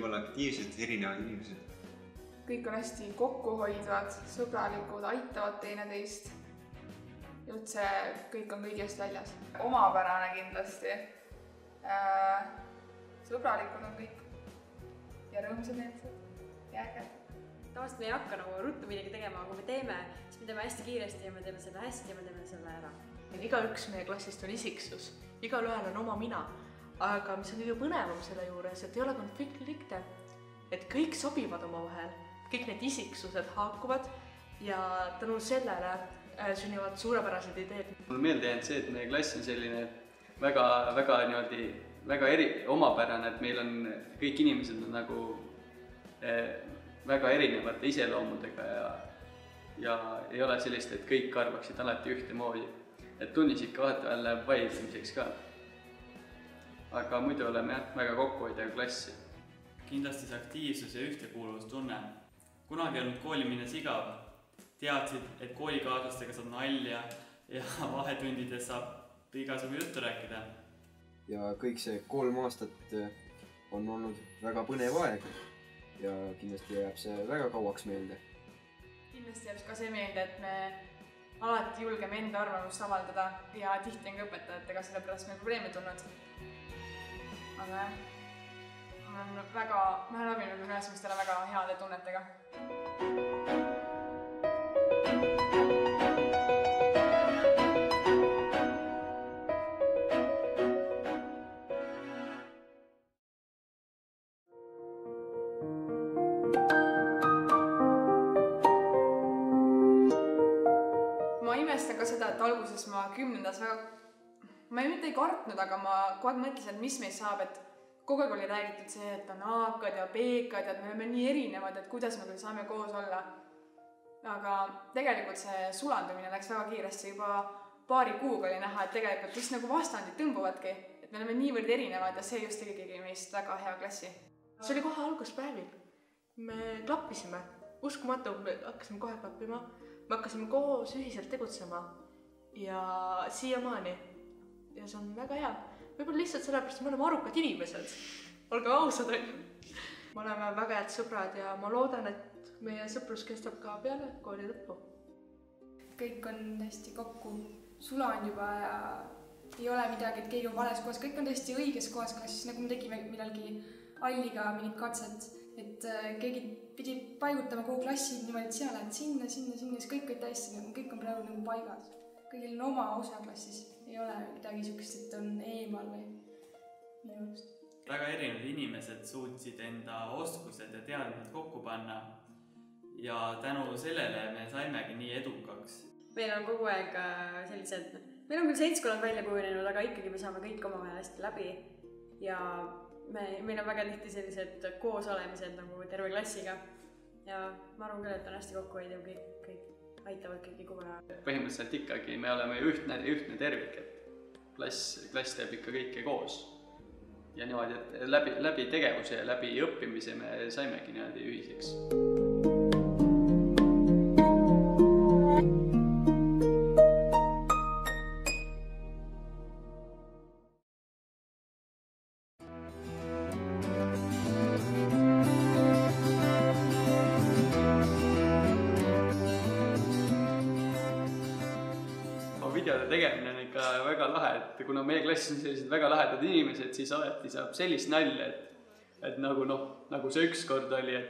võib olla aktiivsed erinevad inimesed. Kõik on hästi kokkuhoidvad, sõbralikud, aitavad teineteist. Ja üldse kõik on kõigest väljas. Omapärane kindlasti. Sõbralikud on kõik. Ja rõõmsad meelsed ja äged. Tavaliselt me ei hakka nagu ruttu midagi tegema, aga kui me teeme, siis me teeme hästi kiiresti ja me teeme selle hästi ja me teeme selle ära. Igaüks meie klassist on isiksus, igalühel on oma mina, aga mis on kõige põnevam selle juures, et ei ole konflikte, et kõik sobivad omavahel, kõik need isiksused haakuvad ja tänu sellele sünnivad suurepärased ideed. Mulle meelde jäänud see, et meie klass on selline väga omapärane, et meil on kõik inimesed on nagu väga erinevate iseloomudega ja ei ole sellist, et kõik arvaksid alati ühtemoodi. Et tunnis ikka vahetevahel läheb vaidlemiseks ka. Aga muidu oleme väga kokkuhoidjaga klassi. Kindlasti see aktiivsus ja ühtekuuluvustunne. Kunagi ei olnud kooli minnes igav. Teadsid, et koolikaaslastega saab nalja ja vahetundides saab igasugu juttu rääkida. Ja kõik see 3 aastat on olnud väga põnev aeg ja kindlasti jääb see väga kauaks meelde. Kindlasti jääb ka see meelde, et me alati julgeme enda arvamust avaldada ja tihti on ka õpetajatega selle pärast meil probleeme tulnud. Aga ma olen abinud ühesemistele väga heade tunnetega. Ma imestan ka seda, et alguses ma 10. Ma mitte ei kartnud, aga ma kogu aeg mõtlesin, et mis meist saab, et kogu aeg oli räägitud see, et on A-kad ja B-kad ja et me oleme nii erinevad, et kuidas me küll saame koos olla. Aga tegelikult see sulandumine läks väga kiiresti, juba paari kuuga oli näha, et tegelikult just nagu vastandid tõmbuvadki, et me oleme niivõrd erinevad ja see just tegigi meist väga hea klassi. See oli kohe alguspäevil. Me klappisime. Uskumatu, me hakkasime kohe klappima. Me hakkasime koos ühiselt tegutsema ja siiamaani. Ja see on väga hea. Võib-olla lihtsalt sellepärast, et me oleme arukad inimesed. Olge ausad, on. Me oleme väga head sõbrad ja ma loodan, et meie sõprus kestab ka peale kooli lõppu. Kõik on hästi kokku sulanud juba ja ei ole midagi, et keegi on vales kohas. Kõik on hästi õiges kohas klassis, nagu me tegime millalgi Alliga mingit katset, et keegi pidi paigutama kogu klassi niimoodi, et sina lähed sinna, siis kõik olid hästi, kõik on praegu nagu paigas. Kõigil on oma osa klassis, ei ole midagi sihukest, et on eemal või minu arust. Väga erinevad inimesed suutsid enda oskused ja teadmised kokku panna ja tänu sellele me saimegi nii edukaks. Meil on kogu aeg sellised, meil on küll seltskonnad välja kujunenud, aga ikkagi me saame kõik omavahel hästi läbi ja meil on väga tihti sellised koosolemised nagu terve klassiga ja ma arvan küll, et on hästi kokkuhoidev kõik aitavad kõigi kuva. Põhimõtteliselt ikkagi me oleme ju ühtne tervik, et klass teeb ikka kõike koos. Ja niimoodi, et läbi tegevuse ja läbi õppimise me saimegi niimoodi ühiseks. Videode tegemine on ikka väga lahe, et kuna meie klassis on sellised väga lahedad inimesed, siis alati saab sellist nalja, et nagu see ükskord oli, et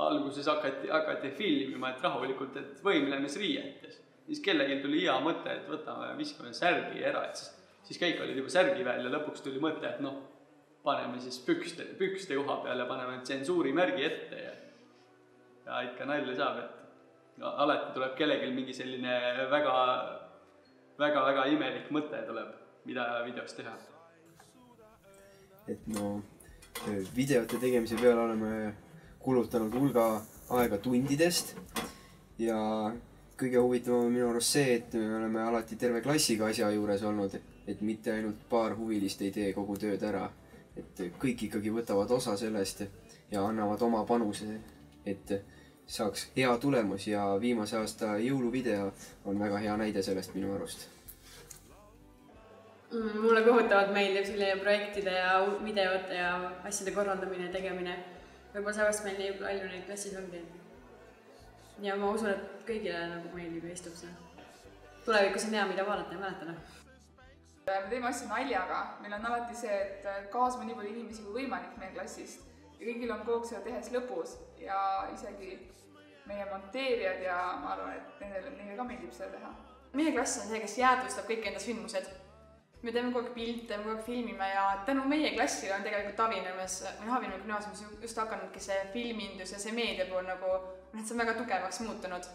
alguses hakati filmima, et rahulikult, et võimlemes riietes. Siis kellelgi tuli hea mõte, et võtame, viskame särgi ära, et siis kõik olid juba särgi välja ja lõpuks tuli mõte, et paneme siis pükste koha peale, paneme tsensuurimärgi ette ja ikka nalja saab, et alati tuleb kellelgi mingi selline väga imelik mõte tuleb, mida videos teha. Et videote tegemise peale oleme kulutanud hulga aega tundidest ja kõige huvitavam on minu arust see, et me oleme alati terve klassiga asja juures olnud, et mitte ainult paar huvilist ei tee kogu tööd ära. Et kõik ikkagi võtavad osa sellest ja annavad oma panuse, et saaks hea tulemus ja viimase aasta jõuluvideo on väga hea näide sellest minu arust. Mulle kohutavalt meeldib selline projektide ja videote ja asjade korraldamine ja tegemine. võib-olla sellepärast meil nii palju neid klassis ongi. Ja ma usun, et kõigile nagu meeldib ja istub see. Tulevikus on hea, mida vaadata ja mäletada. Me teeme asju naljaga. Meil on alati see, et kaasame nii palju inimesi kui võimalik meie klassist. Ja kõigil on kogu seda tehes lõpus. Ja isegi meie monteerijad ja ma arvan, et neile ka meeldib seda teha. Meie klass on see, kes jäädvustab kõik enda sündmused. Me teeme kogu aeg pilte, me kogu aeg filmime ja tänu meie klassile on tegelikult Avinõmme gümnaasiumis just hakanudki see filmindus ja see meedia pool nagu, see on väga tugevaks muutunud.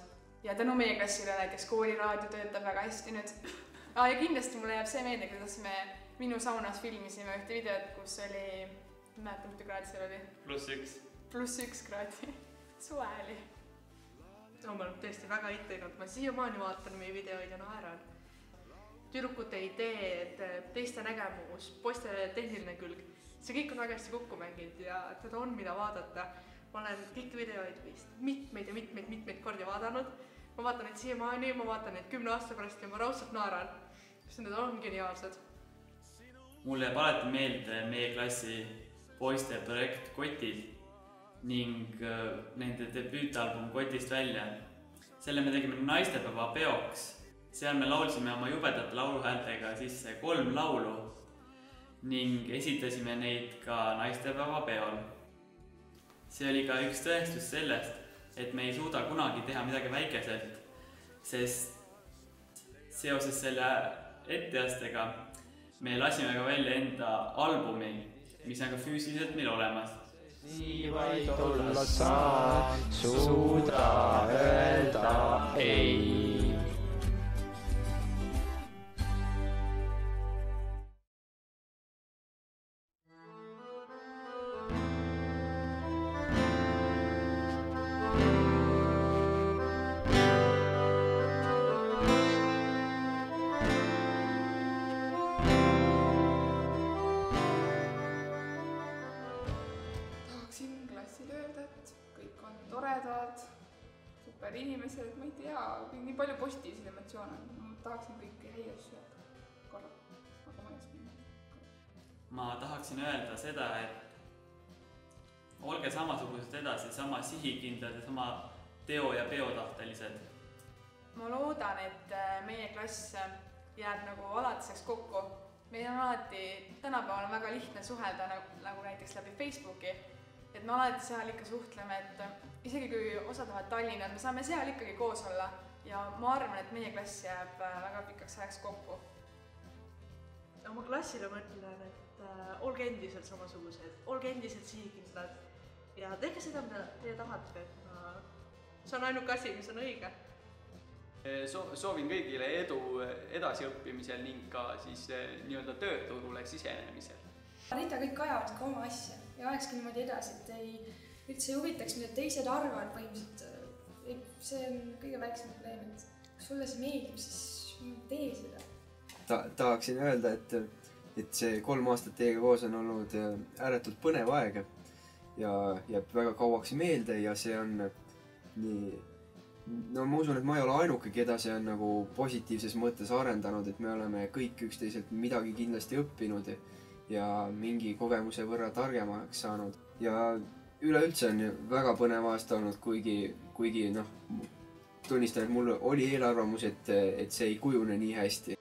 Ja tänu meie klassile näiteks kooliraadio töötab väga hästi nüüd. Ja kindlasti mulle jääb see meelde, kuidas me minu saunas filmisime ühte videot, kus oli, mäletan, mitu kraadi seal oli? +1 kraadi. Suve oli. Ma olen tõesti väga etteilnud, ma siiamaani vaatan meie videoid ja naeran. Tüdrukute idee, teiste nägemus, poiste tehniline külg. See kõik on väga hästi kokku mänginud ja teda on mida vaadata. Ma olen kõiki videoid vist mitmeid kordi vaadanud. Ma vaatan neid siiamaani, ma vaatan neid 10 aasta pärast ja ma raudselt naeran. Sest need on geniaalsed. Mulle jääb alati meelde meie klassi poiste projekt Kotid ning nende debüütalbum Kotist välja. Selle me tegime naistepäeva peoks. Seal me laulsime oma jubedate lauluhäältega sisse 3 laulu ning esitasime neid ka naistepäeva peol. See oli ka üks tõestus sellest, et me ei suuda kunagi teha midagi väikeselt, sest seoses selle etteastega me lasime ka välja enda albumi, mis on ka füüsiliselt meil olemas. Nii vaid olla saad, suuda öelda ei. Super inimesed, ma ei tea, nii palju positiivseid emotsioone. Ma tahaksin kõiki häid asju korra, aga ma ei oska minna. Ma tahaksin öelda seda, et olge samasugused edasi, sama sihikindlad ja sama teo- ja peotahtelised. Ma loodan, et meie klass jääb nagu alatiseks kokku. Meil on alati, tänapäeval on väga lihtne suhelda nagu näiteks läbi Facebooki. Et me alati seal ikka suhtleme, et isegi kui osad lähevad Tallinna, me saame seal ikkagi koos olla ja ma arvan, et meie klass jääb väga pikaks ajaks kokku. Oma klassile mõtlen, et olge endiselt samasugused, olge endiselt sihikindlad ja tehke seda, mida teie tahate. See on ainuke asi, mis on õige. Soovin kõigile edu edasiõppimisel ning ka siis nii-öelda tööturule sisenemisel. Anita kõik ajavad ka oma asja ja olekski niimoodi edasi, et ei üldse ei huvitaks, mida teised arvavad põhimõtteliselt. See on kõige väiksem probleem, et kui sulle see meeldib, siis tee seda. Tahaksin öelda, et see 3 aastat teiega koos on olnud ääretult põnev aeg ja jääb väga kauaks meelde ja see on nii... No ma usun, et ma ei ole ainuke, keda see on nagu positiivses mõttes arendanud, et me oleme kõik üksteiselt midagi kindlasti õppinud ja mingi kogemuse võrra targemaks saanud. Ja üleüldse on väga põnev aasta olnud, kuigi tunnistan, et mul oli eelarvamus, et see ei kujune nii hästi.